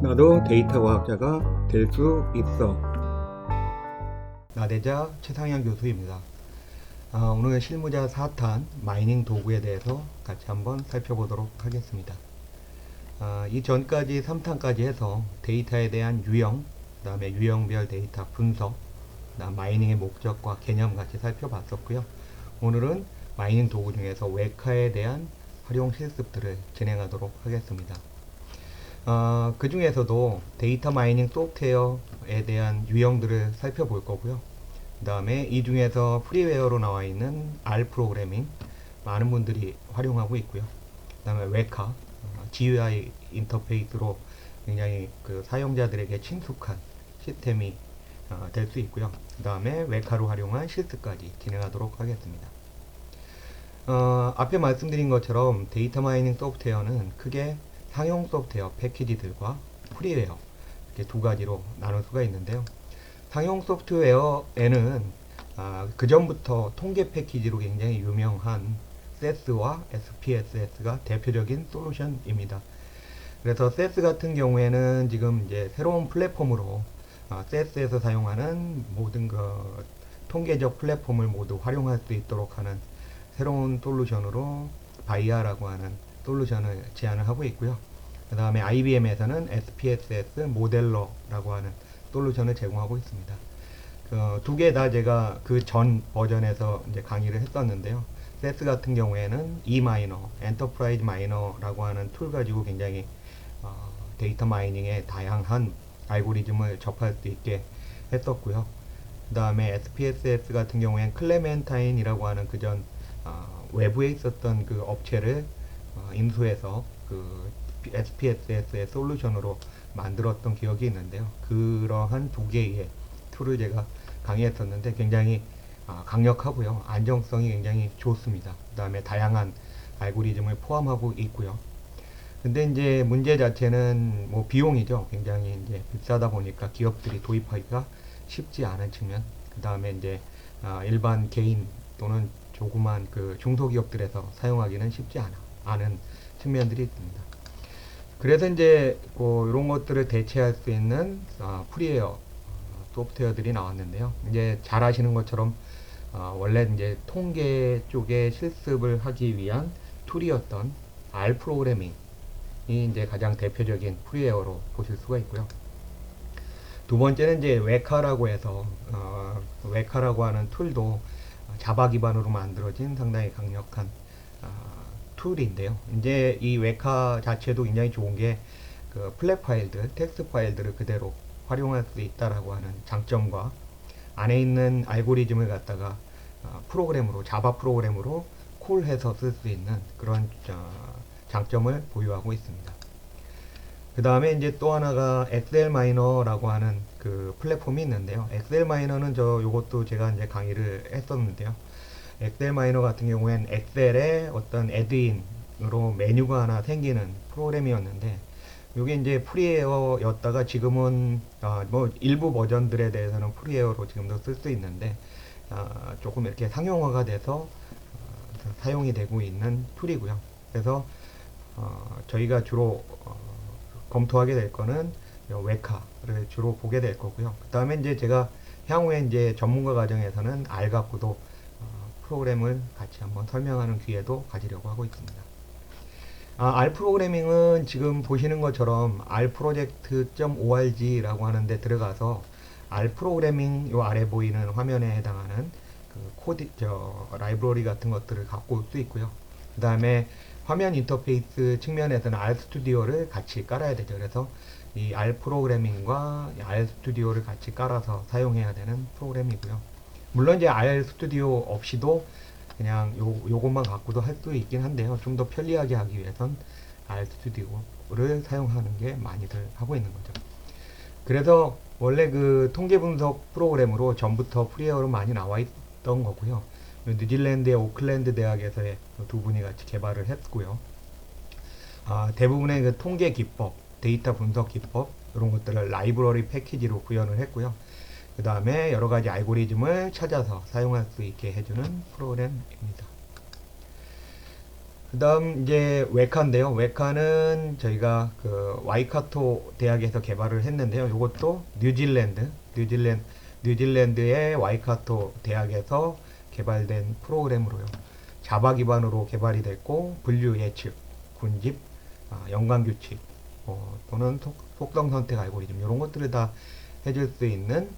나도 데이터 과학자가 될 수 있어. 나대자 최상현 교수입니다. 오늘은 실무자 4탄 마이닝 도구에 대해서 같이 한번 살펴보도록 하겠습니다. 이전까지 3탄까지 해서 데이터에 대한 유형, 그 다음에 유형별 데이터 분석, 그다음 마이닝의 목적과 개념 같이 살펴봤었고요. 오늘은 마이닝 도구 중에서 웨카에 대한 활용 실습들을 진행하도록 하겠습니다. 그 중에서도 데이터 마이닝 소프트웨어에 대한 유형들을 살펴볼 거고요. 그 다음에 이 중에서 프리웨어로 나와 있는 R 프로그래밍 많은 분들이 활용하고 있고요. 그 다음에 웨카 GUI 인터페이스로 굉장히 그 사용자들에게 친숙한 시스템이 될 수 있고요. 그 다음에 웨카로 활용한 실습까지 진행하도록 하겠습니다. 앞에 말씀드린 것처럼 데이터 마이닝 소프트웨어는 크게 상용 소프트웨어 패키지들과 프리웨어 이렇게 두 가지로 나눌 수가 있는데요. 상용 소프트웨어에는 그 전부터 통계 패키지로 굉장히 유명한 SES와 SPSS가 대표적인 솔루션입니다. 그래서 SES 같은 경우에는 지금 이제 새로운 플랫폼으로 SES에서 사용하는 모든 그 통계적 플랫폼을 모두 활용할 수 있도록 하는 새로운 솔루션으로 바이아라고 하는 솔루션을 제안을 하고 있고요. 그 다음에 IBM에서는 SPSS 모델러라고 하는 솔루션을 제공하고 있습니다. 두 개 다 제가 그 전 버전에서 이제 강의를 했었는데요. SES 같은 경우에는 E-마이너, 엔터프라이즈 마이너라고 하는 툴 가지고 굉장히 데이터 마이닝의 다양한 알고리즘을 접할 수 있게 했었고요. 그 다음에 SPSS 같은 경우에는 클레멘타인이라고 하는 그전 외부에 있었던 그 업체를 인수해서 그 SPSS의 솔루션으로 만들었던 기억이 있는데요. 그러한 두 개의 툴을 제가 강의했었는데 굉장히 강력하고요. 안정성이 굉장히 좋습니다. 그 다음에 다양한 알고리즘을 포함하고 있고요. 근데 이제 문제 자체는 뭐 비용이죠. 굉장히 이제 비싸다 보니까 기업들이 도입하기가 쉽지 않은 측면. 그 다음에 이제 일반 개인 또는 조그만 그 중소기업들에서 사용하기는 쉽지 않은 측면들이 있습니다. 그래서 이제 이런 것들을 대체할 수 있는 프리웨어 소프트웨어들이 나왔는데요. 이제 잘 아시는 것처럼 원래 이제 통계 쪽에 실습을 하기 위한 툴이었던 R 프로그래밍이 이제 가장 대표적인 프리웨어로 보실 수가 있고요. 두 번째는 이제 웨카라고 해서 웨카라고 하는 툴도 자바 기반으로 만들어진 상당히 강력한 툴인데요. 이제 이 웨카 자체도 굉장히 좋은 게 그 플랫 파일들, 텍스트 파일들을 그대로 활용할 수 있다라고 하는 장점과 안에 있는 알고리즘을 갖다가 프로그램으로 자바 프로그램으로 콜해서 쓸 수 있는 그런 장점을 보유하고 있습니다. 그 다음에 이제 또 하나가 엑셀 마이너라고 하는 그 플랫폼이 있는데요. 엑셀 마이너는 요것도 제가 이제 강의를 했었는데요. 엑셀 마이너 같은 경우엔 엑셀에 어떤 애드인으로 메뉴가 하나 생기는 프로그램이었는데, 이게 이제 프리웨어였다가 지금은 뭐 일부 버전들에 대해서는 프리웨어로 지금도 쓸 수 있는데 조금 이렇게 상용화가 돼서 사용이 되고 있는 툴이고요. 그래서 저희가 주로 검토하게 될 거는 웨카를 주로 보게 될 거고요. 그 다음에 이제 제가 향후에 이제 전문가 과정에서는 R 갖고도 프로그램을 같이 한번 설명하는 기회도 가지려고 하고 있습니다. R 프로그래밍은 지금 보시는 것처럼 rproject.org라고 하는데 들어가서 R 프로그래밍 요 아래 보이는 화면에 해당하는 그 코드 라이브러리 같은 것들을 갖고 올 수 있고요. 그 다음에 화면 인터페이스 측면에서는 R 스튜디오를 같이 깔아야 되죠. 그래서 이 R 프로그래밍과 R 스튜디오를 같이 깔아서 사용해야 되는 프로그램이고요. 물론 이제 R 스튜디오 없이도 그냥 요것만 갖고도 할 수 있긴 한데요. 좀 더 편리하게 하기 위해선 R 스튜디오를 사용하는 게 많이들 하고 있는 거죠. 그래서 원래 그 통계 분석 프로그램으로 전부터 프리웨어로 많이 나와 있던 거고요. 뉴질랜드의 오클랜드 대학에서의 두 분이 같이 개발을 했고요. 대부분의 그 통계 기법, 데이터 분석 기법 이런 것들을 라이브러리 패키지로 구현을 했고요. 그 다음에 여러 가지 알고리즘을 찾아서 사용할 수 있게 해주는 프로그램입니다. 그다음 이제 웨카인데요. 웨카는 저희가 그 와이카토 대학에서 개발을 했는데요. 이것도 뉴질랜드의 와이카토 대학에서 개발된 프로그램으로요. 자바 기반으로 개발이 됐고 분류 예측, 군집, 연관 규칙, 또는 속성 선택 알고리즘 이런 것들을 다 해줄 수 있는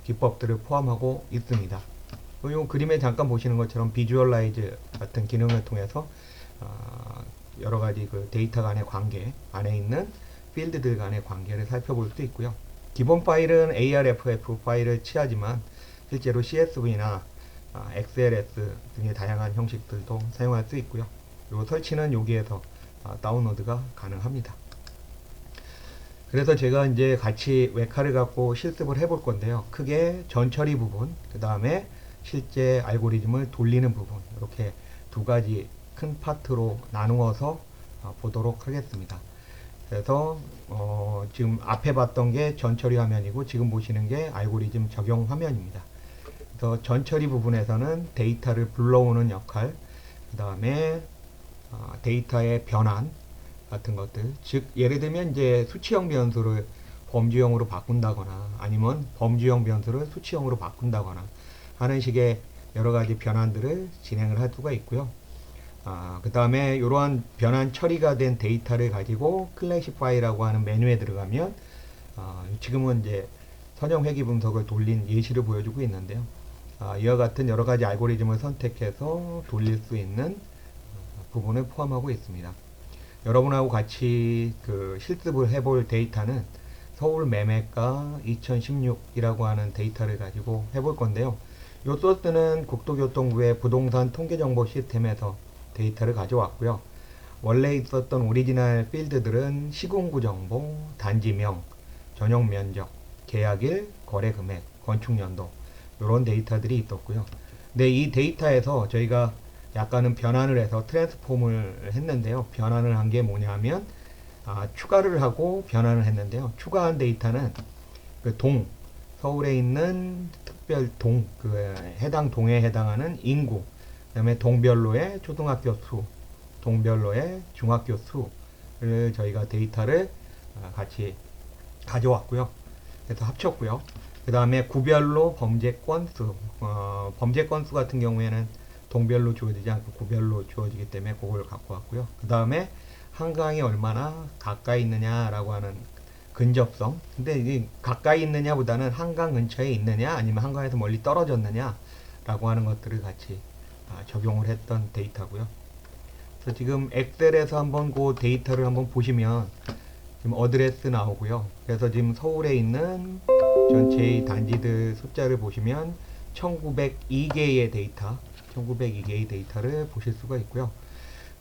기법들을 포함하고 있습니다. 이 그림에 잠깐 보시는 것처럼 비주얼라이즈 같은 기능을 통해서 여러 가지 그 데이터 간의 관계, 안에 있는 필드들 간의 관계를 살펴볼 수 있고요. 기본 파일은 ARFF 파일을 취하지만 실제로 CSV나 XLS 등의 다양한 형식들도 사용할 수 있고요. 요 설치는 여기에서 다운로드가 가능합니다. 그래서 제가 이제 같이 웨카를 갖고 실습을 해볼 건데요. 크게 전처리 부분, 그 다음에 실제 알고리즘을 돌리는 부분, 이렇게 두 가지 큰 파트로 나누어서 보도록 하겠습니다. 그래서 지금 앞에 봤던 게 전처리 화면이고 지금 보시는 게 알고리즘 적용 화면입니다. 그래서 전처리 부분에서는 데이터를 불러오는 역할, 그 다음에 데이터의 변환 같은 것들, 즉 예를 들면 이제 수치형 변수를 범주형으로 바꾼다거나 아니면 범주형 변수를 수치형으로 바꾼다거나 하는 식의 여러 가지 변환들을 진행을 할 수가 있고요. 그 다음에 이러한 변환 처리가 된 데이터를 가지고 클래시파이라고 하는 메뉴에 들어가면 지금은 이제 선형 회귀 분석을 돌린 예시를 보여주고 있는데요. 이와 같은 여러 가지 알고리즘을 선택해서 돌릴 수 있는 부분을 포함하고 있습니다. 여러분하고 같이 그 실습을 해볼 데이터는 서울 매매가 2016이라고 하는 데이터를 가지고 해볼 건데요. 이 소스는 국토교통부의 부동산 통계정보 시스템에서 데이터를 가져왔고요. 원래 있었던 오리지널 필드들은 시공구 정보, 단지명, 전용 면적, 계약일, 거래 금액, 건축 연도 이런 데이터들이 있었고요. 근데 이 데이터에서 저희가 약간은 변환을 해서 트랜스폼을 했는데요. 변환을 한 게 뭐냐면 추가를 하고 변환을 했는데요. 추가한 데이터는 그 서울에 있는 특별 그 해당 동에 해당하는 인구, 그 다음에 동별로의 초등학교 수, 동별로의 중학교 수를 저희가 데이터를 같이 가져왔고요. 그래서 합쳤고요. 그 다음에 구별로 범죄 건수, 범죄 건수 같은 경우에는 동별로 주어지지 않고 구별로 주어지기 때문에 그걸 갖고 왔고요. 그 다음에 한강이 얼마나 가까이 있느냐라고 하는 근접성. 근데 이게 가까이 있느냐 보다는 한강 근처에 있느냐 아니면 한강에서 멀리 떨어졌느냐 라고 하는 것들을 같이 적용을 했던 데이터고요. 그래서 지금 엑셀에서 한번 그 데이터를 한번 보시면 지금 어드레스 나오고요. 그래서 지금 서울에 있는 전체의 단지들 숫자를 보시면 1902개의 데이터, 1902개의 데이터를 보실 수가 있고요.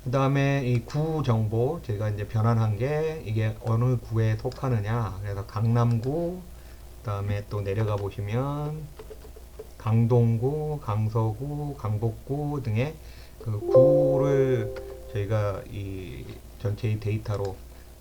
그 다음에 이 구 정보 제가 이제 변환한 게 이게 어느 구에 속하느냐. 그래서 강남구, 그 다음에 또 내려가 보시면 강동구, 강서구, 강북구 등의 그 구를 저희가 이 전체의 데이터로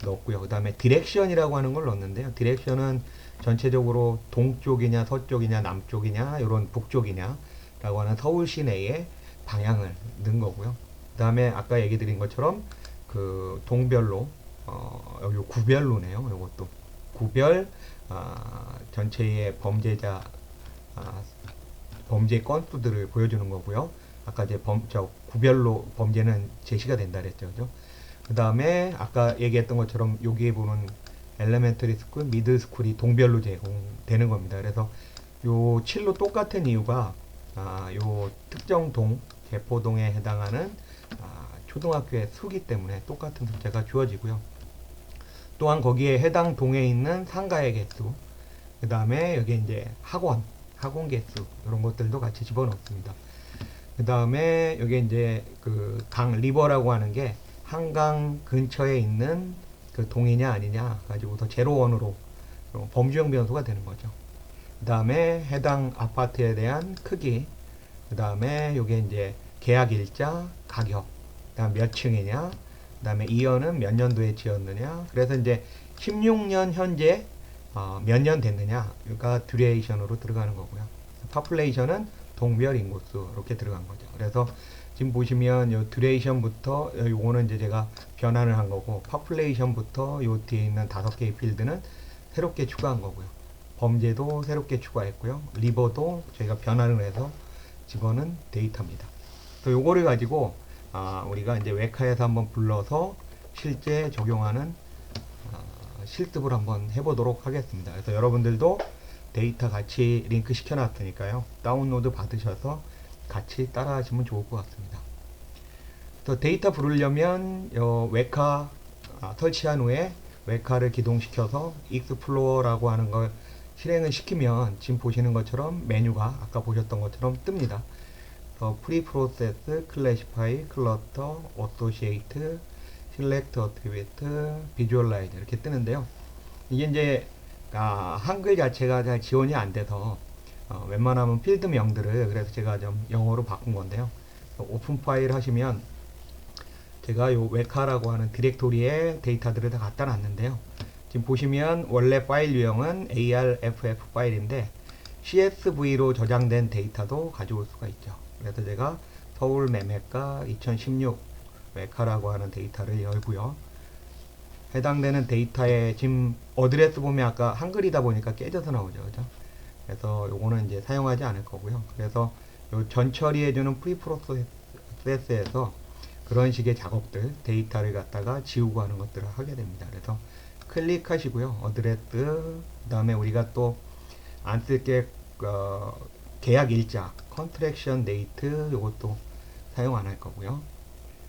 넣었고요. 그 다음에 디렉션이라고 하는 걸 넣었는데요. 디렉션은 전체적으로 동쪽이냐 서쪽이냐 남쪽이냐 이런 북쪽이냐 라고 하는 서울 시내의 방향을 넣은 거고요. 그 다음에 아까 얘기 드린 것처럼 그 동별로 여기 구별로네요. 이것도 구별 전체의 범죄자 범죄 건수들을 보여주는 거고요. 아까 이제 구별로 범죄는 제시가 된다 그랬죠. 그죠? 그 다음에 아까 얘기했던 것처럼 여기에 보는 엘레멘터리 스쿨, 미들 스쿨이 동별로 제공되는 겁니다. 그래서 요 7로 똑같은 이유가 요 특정 동, 개포동에 해당하는 초등학교의 수기 때문에 똑같은 숫자가 주어지고요. 또한 거기에 해당 동에 있는 상가의 개수, 그 다음에 여기 이제 학원 개수 이런 것들도 같이 집어넣습니다. 그 다음에 여기 이제 그 리버라고 하는 게 한강 근처에 있는 그 동이냐 아니냐 가지고서 제로원으로 범주형 변수가 되는 거죠. 그 다음에 해당 아파트에 대한 크기, 그 다음에 요게 이제 계약 일자, 가격, 그 다음 몇 층이냐, 그 다음에 이연은 몇 년도에 지었느냐. 그래서 이제 16년 현재 몇 년 됐느냐가 듀레이션으로 들어가는 거고요. 파퓰레이션은 동별 인구수 이렇게 들어간 거죠. 그래서 지금 보시면 요 듀레이션부터 요거는 이제 제가 변환을 한 거고, 파퓰레이션부터 요 뒤에 있는 5개의 필드는 새롭게 추가한 거고요. 범죄도 새롭게 추가했고요. 리버도 저희가 변환을 해서 집어넣은 데이터입니다. 그래서 요거를 가지고 우리가 이제 웨카에서 한번 불러서 실제 적용하는 실습을 한번 해보도록 하겠습니다. 그래서 여러분들도 데이터 같이 링크 시켜놨으니까요. 다운로드 받으셔서 같이 따라 하시면 좋을 것 같습니다. 또 데이터 부르려면 웨카 설치한 후에 웨카를 기동시켜서 익스플로어라고 하는 걸 실행을 시키면 지금 보시는 것처럼 메뉴가 아까 보셨던 것처럼 뜹니다. 프리 프로세스, 클래시파이, 클러터, 어소시에이트, 셀렉트, 어트리뷰트, 비주얼라이즈 이렇게 뜨는데요. 이게 이제 한글 자체가 잘 지원이 안 돼서 웬만하면 필드명들을 그래서 제가 좀 영어로 바꾼 건데요. 오픈 파일 하시면 제가 요 웨카라고 하는 디렉토리에 데이터들을 다 갖다 놨는데요. 지금 보시면 원래 파일 유형은 ARFF 파일인데 CSV로 저장된 데이터도 가져올 수가 있죠. 그래서 제가 서울 매매가 2016 웨카라고 하는 데이터를 열고요. 해당되는 데이터에 지금 어드레스 보면 아까 한글이다 보니까 깨져서 나오죠. 그죠? 그래서 요거는 이제 사용하지 않을 거고요. 그래서 요 전 처리해주는 프리프로세스에서 그런 식의 작업들, 데이터를 갖다가 지우고 하는 것들을 하게 됩니다. 그래서 클릭하시고요. 어드레스, 그 다음에 우리가 또 안 쓸게 계약 일자, 컨트랙션 데이트 요것도 사용 안 할 거고요.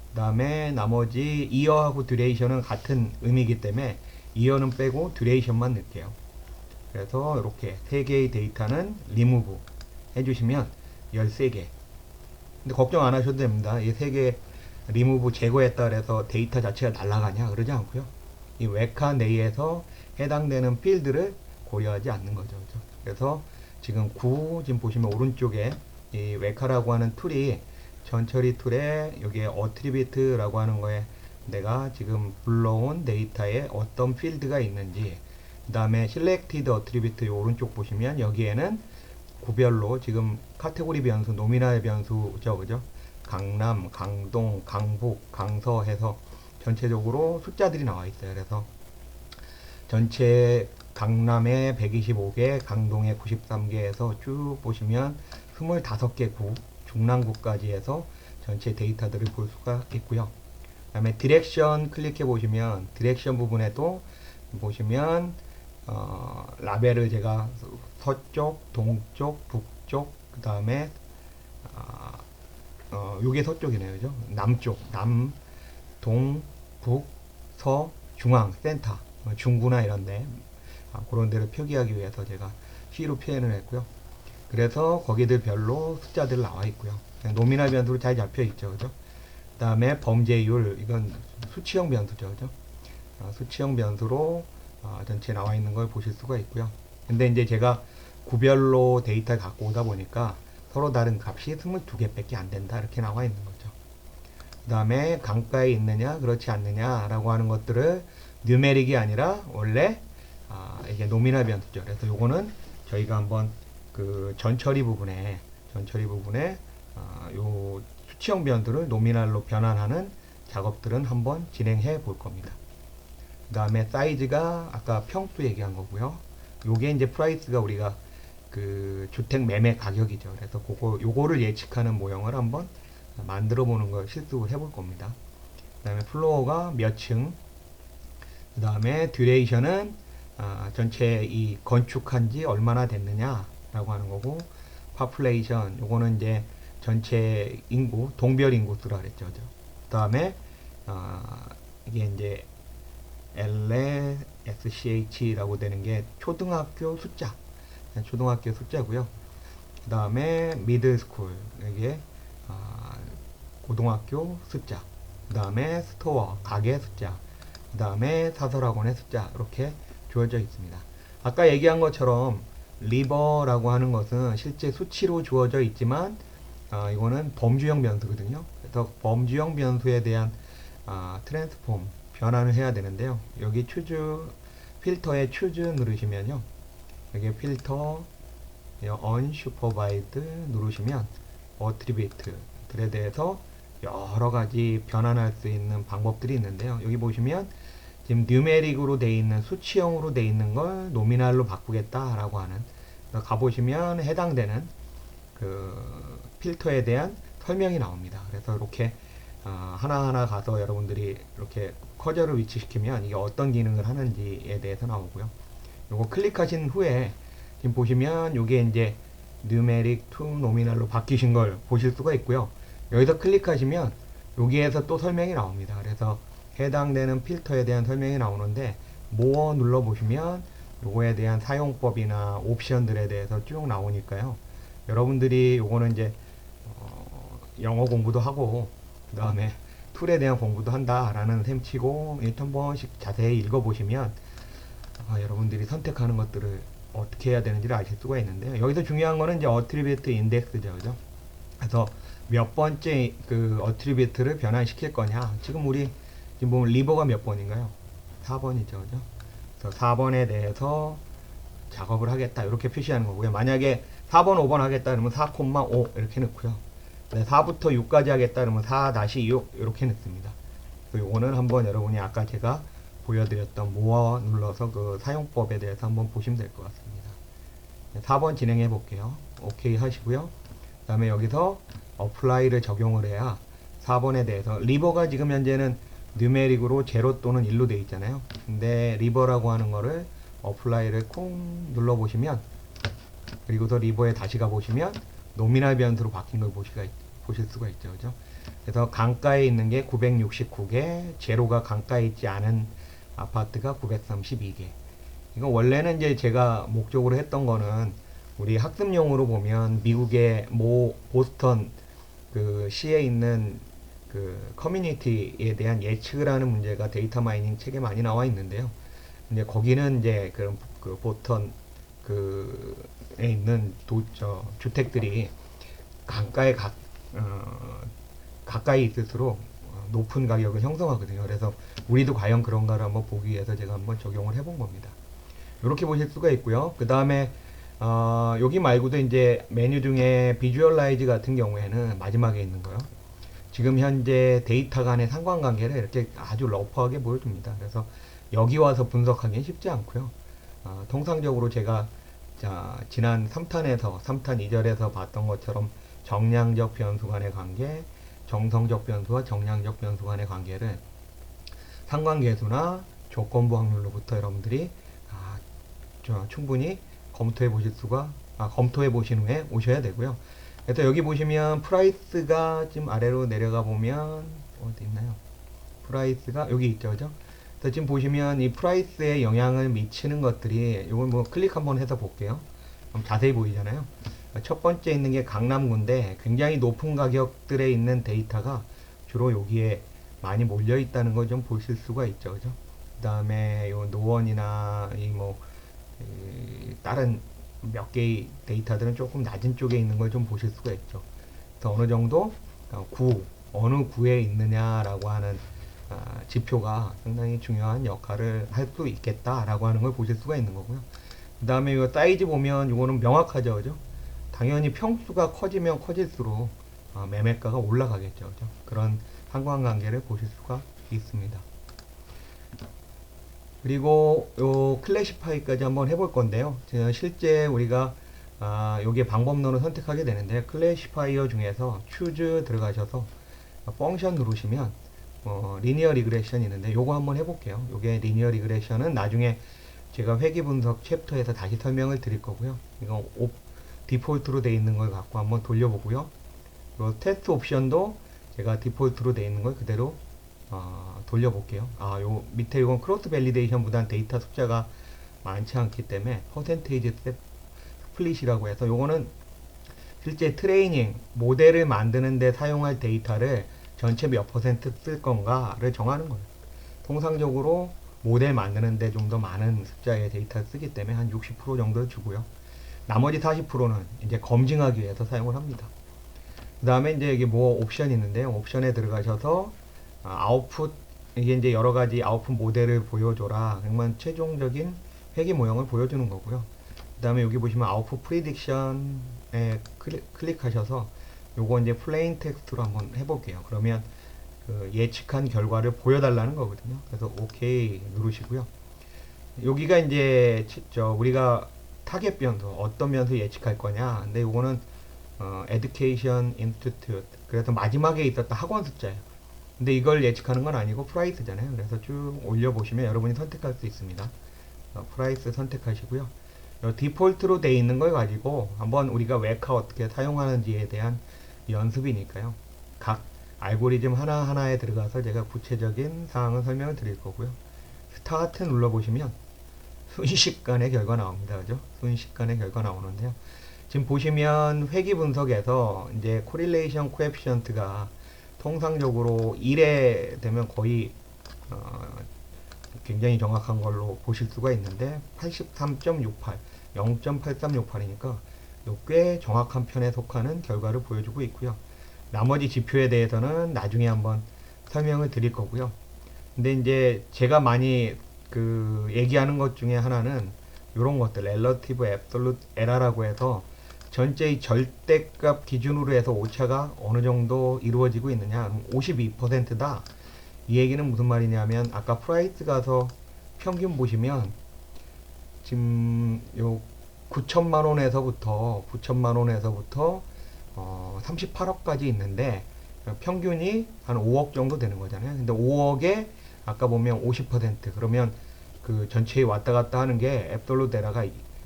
그 다음에 나머지 이어하고 듀레이션은 같은 의미이기 때문에 이어는 빼고 듀레이션만 넣을게요. 그래서 이렇게 3개의 데이터는 리무브 해주시면 13개. 근데 걱정 안 하셔도 됩니다. 이 3개 리무브 제거했다 그래서 데이터 자체가 날아가냐 그러지 않고요. 이 웨카 내에서 해당되는 필드를 고려하지 않는 거죠. 그렇죠? 그래서 지금 지금 보시면 오른쪽에 이 웨카라고 하는 툴이 전처리 툴에 여기에 어트리뷰트라고 하는 거에 내가 지금 불러온 데이터에 어떤 필드가 있는지, 그 다음에 실렉티드 어트리뷰트 오른쪽 보시면 여기에는 구별로 지금 카테고리 변수, 노미널 변수죠. 그죠? 강남, 강동, 강북, 강서 해서 전체적으로 숫자들이 나와 있어요. 그래서 전체 강남에 125개, 강동에 93개에서 쭉 보시면 25개 구, 중랑구까지 해서 전체 데이터들을 볼 수가 있고요. 그 다음에 디렉션 클릭해 보시면 디렉션 부분에도 보시면 라벨을 제가 서쪽, 동쪽, 북쪽, 그 다음에 요게 서쪽이네요. 그죠? 남쪽, 남, 동, 북, 서, 중앙, 센터, 중구나 이런데 그런 데를 표기하기 위해서 제가 C로 표현을 했고요. 그래서 거기들 별로 숫자들 나와 있고요. 노미널 변수로 잘 잡혀 있죠. 그죠? 그 다음에 범죄율, 이건 수치형 변수죠. 그죠? 수치형 변수로 전체 나와 있는 걸 보실 수가 있고요. 근데 이제 제가 구별로 데이터를 갖고 오다 보니까 서로 다른 값이 22개 밖에 안 된다. 이렇게 나와 있는 거죠. 그 다음에 강가에 있느냐, 그렇지 않느냐, 라고 하는 것들을 뉴메릭이 아니라 원래 이게 노미널 변수죠. 그래서 요거는 저희가 한번 그 전처리 부분에 요 수치형 변수를 노미널로 변환하는 작업들은 한번 진행해 볼 겁니다. 그 다음에 사이즈가 아까 평수 얘기한 거고요. 요게 이제 프라이스가 우리가 그 주택 매매 가격이죠. 그래서 요거를 예측하는 모형을 한번 만들어 보는 걸 실습을 해볼 겁니다. 그 다음에 플로어가 몇 층, 그 다음에 듀레이션은 전체 이 건축한 지 얼마나 됐느냐 라고 하는 거고, 파퓰레이션 요거는 이제 전체 인구, 동별 인구수라 그랬죠. 그 다음에 이게 이제 LSCH라고 되는 게 초등학교 숫자고요. 그 다음에 미들스쿨, 이게 고등학교 숫자, 그 다음에 스토어, 가게 숫자, 그 다음에 사설학원의 숫자, 이렇게 주어져 있습니다. 아까 얘기한 것처럼 리버라고 하는 것은 실제 수치로 주어져 있지만 이거는 범주형 변수거든요. 그래서 범주형 변수에 대한 트랜스폼, 변환을 해야 되는데요. 여기 필터에 추즈 누르시면요. 여기 필터 unsupervised 누르시면 어트리뷰트들에 대해서 여러 가지 변환할 수 있는 방법들이 있는데요. 여기 보시면 지금 뉴메릭으로 되어 있는 수치형으로 되어 있는 걸 노미널로 바꾸겠다라고 하는, 가보시면 해당되는 그 필터에 대한 설명이 나옵니다. 그래서 이렇게 하나하나 가서 여러분들이 이렇게 커저를 위치시키면 이게 어떤 기능을 하는지에 대해서 나오고요. 요거 클릭하신 후에 지금 보시면 이게 이제 뉴메릭 투 노미널로 바뀌신 걸 보실 수가 있고요. 여기서 클릭하시면 여기에서 또 설명이 나옵니다. 그래서 해당되는 필터에 대한 설명이 나오는데 모어 눌러 보시면 요거에 대한 사용법이나 옵션들에 대해서 쭉 나오니까요. 여러분들이 요거는 이제 영어 공부도 하고 그 다음에 툴에 대한 공부도 한다라는 셈치고 일단 한 번씩 자세히 읽어보시면 여러분들이 선택하는 것들을 어떻게 해야 되는지를 아실 수가 있는데요. 여기서 중요한 거는 이제 어트리뷰트 인덱스죠, 그죠? 그래서 몇 번째 그 어트리뷰트를 변환시킬 거냐. 지금 우리 지금 보면 리버가 몇 번인가요? 4번이죠, 그죠? 그래서 4번에 대해서 작업을 하겠다 이렇게 표시하는 거고요. 만약에 4번, 5번 하겠다 그러면 4,5 이렇게 넣고요. 4부터 6까지 하겠다 그러면 4-6 이렇게 넣습니다. 요거는 한번 여러분이 아까 제가 보여드렸던 모어 눌러서 그 사용법에 대해서 한번 보시면 될 것 같습니다. 4번 진행해 볼게요. 오케이 하시고요. 그 다음에 여기서 어플라이를 적용을 해야 4번에 대해서 리버가 지금 현재는 뉴메릭으로 0 또는 1로 되어 있잖아요. 근데 리버라고 하는 거를 어플라이를 콩 눌러 보시면, 그리고서 리버에 다시 가 보시면 노미널 변수로 바뀐 걸 보실 수가 있죠, 그죠? 그래서 강가에 있는 게 969개, 제로가 강가에 있지 않은 아파트가 932개. 이거 원래는 이제 제가 목적으로 했던 거는 우리 학습용으로 보면 미국의 모 보스턴 그 시에 있는 그 커뮤니티에 대한 예측을 하는 문제가 데이터 마이닝 책에 많이 나와 있는데요. 근데 거기는 이제 그런 그 보스턴 그에 있는 주택들이 강가에 가까이 있을수록 높은 가격을 형성하거든요. 그래서 우리도 과연 그런가를 한번 보기 위해서 제가 한번 적용을 해본 겁니다. 이렇게 보실 수가 있고요. 그 다음에 여기 말고도 이제 메뉴 중에 비주얼라이즈 같은 경우에는 마지막에 있는 거요. 지금 현재 데이터 간의 상관관계를 이렇게 아주 러프하게 보여줍니다. 그래서 여기 와서 분석하기는 쉽지 않고요. 통상적으로 제가 지난 3탄 2절에서 봤던 것처럼 정량적 변수 간의 관계, 정성적 변수와 정량적 변수 간의 관계를 상관계수나 조건부 확률로부터 여러분들이 충분히 검토해 보신 후에 오셔야 되고요. 그래서 여기 보시면 프라이스가 지금 아래로 내려가 보면 어디 있나요? 프라이스가 여기 있죠, 그죠? 그래서 지금 보시면 이 프라이스에 영향을 미치는 것들이 이건 뭐 클릭 한번 해서 볼게요. 그럼 자세히 보이잖아요. 첫 번째 있는 게 강남구인데 굉장히 높은 가격들에 있는 데이터가 주로 여기에 많이 몰려 있다는 걸 좀 보실 수가 있죠, 그죠? 그 다음에 요 노원이나 다른 몇 개의 데이터들은 조금 낮은 쪽에 있는 걸 좀 보실 수가 있죠. 그래서 어느 정도 어느 구에 있느냐라고 하는 지표가 상당히 중요한 역할을 할 수 있겠다라고 하는 걸 보실 수가 있는 거고요. 그 다음에 이 사이즈 보면 이거는 명확하죠, 그죠? 당연히 평수가 커지면 커질수록 매매가가 올라가겠죠, 그죠? 그런 상관관계를 보실 수가 있습니다. 그리고 요 클래시파이까지 한번 해볼 건데요. 실제 우리가 여기에 방법론을 선택하게 되는데 클래시파이어 중에서 choose 들어가셔서 펑션 누르시면 리니어 리그레션이 있는데 요거 한번 해볼게요. 요게 리니어 리그레션은 나중에 제가 회귀 분석 챕터에서 다시 설명을 드릴 거고요. 이거 디폴트로 되어 있는 걸 갖고 한번 돌려보고요. 요 테스트 옵션도 제가 디폴트로 되어 있는 걸 그대로 돌려볼게요. 요 밑에 이건 크로스 밸리데이션보다는 데이터 숫자가 많지 않기 때문에 퍼센테이지 스플릿이라고 해서 요거는 실제 트레이닝 모델을 만드는데 사용할 데이터를 전체 몇 퍼센트 쓸 건가를 정하는 거예요. 통상적으로 모델 만드는데 좀 더 많은 숫자의 데이터를 쓰기 때문에 한 60% 정도를 주고요. 나머지 40%는 이제 검증하기 위해서 사용을 합니다. 그 다음에 이제 여기 뭐 옵션이 있는데요. 옵션에 들어가셔서 아웃풋, 이게 이제 여러 가지 아웃풋 모델을 보여줘라. 그러면 최종적인 회귀 모형을 보여주는 거고요. 그 다음에 여기 보시면 아웃풋 프리딕션에 클릭하셔서 요거 이제 플레인 텍스트로 한번 해볼게요. 그러면 그 예측한 결과를 보여달라는 거거든요. 그래서 오케이 누르시고요. 여기가 이제 우리가 타겟 변수, 어떤 변수 예측할 거냐. 근데 요거는 Education Institute, 그래서 마지막에 있었던 학원 숫자예요. 근데 이걸 예측하는 건 아니고 프라이스잖아요. 그래서 쭉 올려보시면 여러분이 선택할 수 있습니다. 프라이스 선택하시고요. 디폴트로 되어 있는 걸 가지고 한번 우리가 웨카 어떻게 사용하는지에 대한 연습이니까요. 각 알고리즘 하나하나에 들어가서 제가 구체적인 사항을 설명을 드릴 거고요. 스타트 눌러보시면 순식간에 결과 나옵니다. 그죠? 순식간에 결과 나오는데요. 지금 보시면 회귀 분석에서 이제 코릴레이션 코에피션트가 통상적으로 1에 되면 거의 굉장히 정확한 걸로 보실 수가 있는데 83.68, 0.8368이니까 꽤 정확한 편에 속하는 결과를 보여주고 있고요. 나머지 지표에 대해서는 나중에 한번 설명을 드릴 거고요. 근데 이제 제가 많이 얘기하는 것 중에 하나는 이런 것들, Relative Absolute Error라고 해서 전체의 절대값 기준으로 해서 오차가 어느 정도 이루어지고 있느냐, 52%다. 이 얘기는 무슨 말이냐면 아까 프라이스 가서 평균 보시면 지금 요 9천만 원에서부터 38억까지 있는데 평균이 한 5억 정도 되는 거잖아요. 근데 5억에 아까 보면 50%, 그러면 그 전체에 왔다 갔다 하는 게 앱솔루트 에러가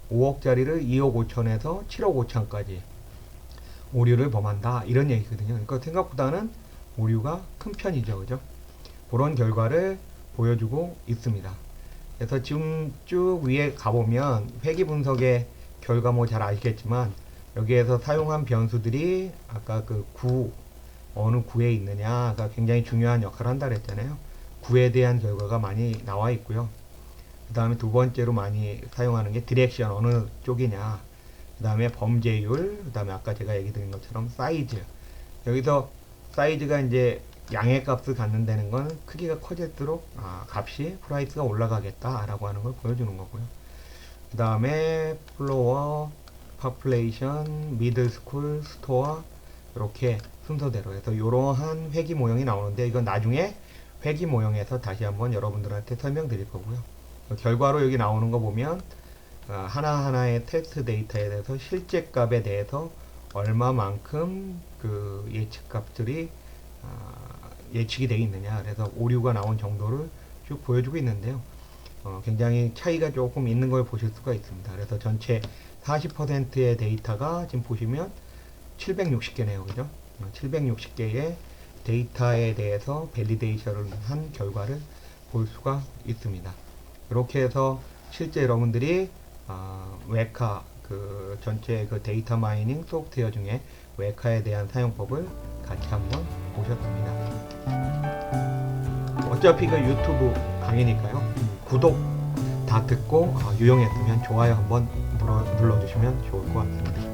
5억짜리를 2억 5천에서 7억 5천까지 오류를 범한다, 이런 얘기거든요. 그러니까 생각보다는 오류가 큰 편이죠. 그죠? 그런 결과를 보여주고 있습니다. 그래서 지금 쭉 위에 가보면 회귀 분석의 결과 뭐 잘 아시겠지만 여기에서 사용한 변수들이 아까 그 어느 구에 있느냐가 굉장히 중요한 역할을 한다 그랬잖아요. 구에 대한 결과가 많이 나와 있고요. 그 다음에 두 번째로 많이 사용하는 게 디렉션, 어느 쪽이냐. 그 다음에 범죄율, 그 다음에 아까 제가 얘기 드린 것처럼 사이즈. 여기서 사이즈가 이제 양의 값을 갖는다는 건 크기가 커질수록 값이 프라이스가 올라가겠다라고 하는 걸 보여주는 거고요. 그 다음에 플로어, 파플레이션, 미들스쿨, 스토어, 이렇게 순서대로 해서 이러한 회귀 모형이 나오는데 이건 나중에 회귀 모형에서 다시 한번 여러분들한테 설명드릴 거고요. 결과로 여기 나오는 거 보면 하나하나의 테스트 데이터에 대해서 실제 값에 대해서 얼마만큼 그 예측 값들이 예측이 되어 있느냐, 그래서 오류가 나온 정도를 쭉 보여주고 있는데요. 굉장히 차이가 조금 있는 걸 보실 수가 있습니다. 그래서 전체 40%의 데이터가 지금 보시면 760개네요. 그죠? 760개의 데이터에 대해서 밸리데이션을 한 결과를 볼 수가 있습니다. 이렇게 해서 실제 여러분들이 웨카 그 전체 그 데이터 마이닝 소프트웨어 중에 웨카에 대한 사용법을 같이 한번 보셨습니다. 어차피 그 유튜브 강의니까요. 구독 다 듣고 유용했으면 좋아요 한번 눌러주시면 좋을 것 같습니다.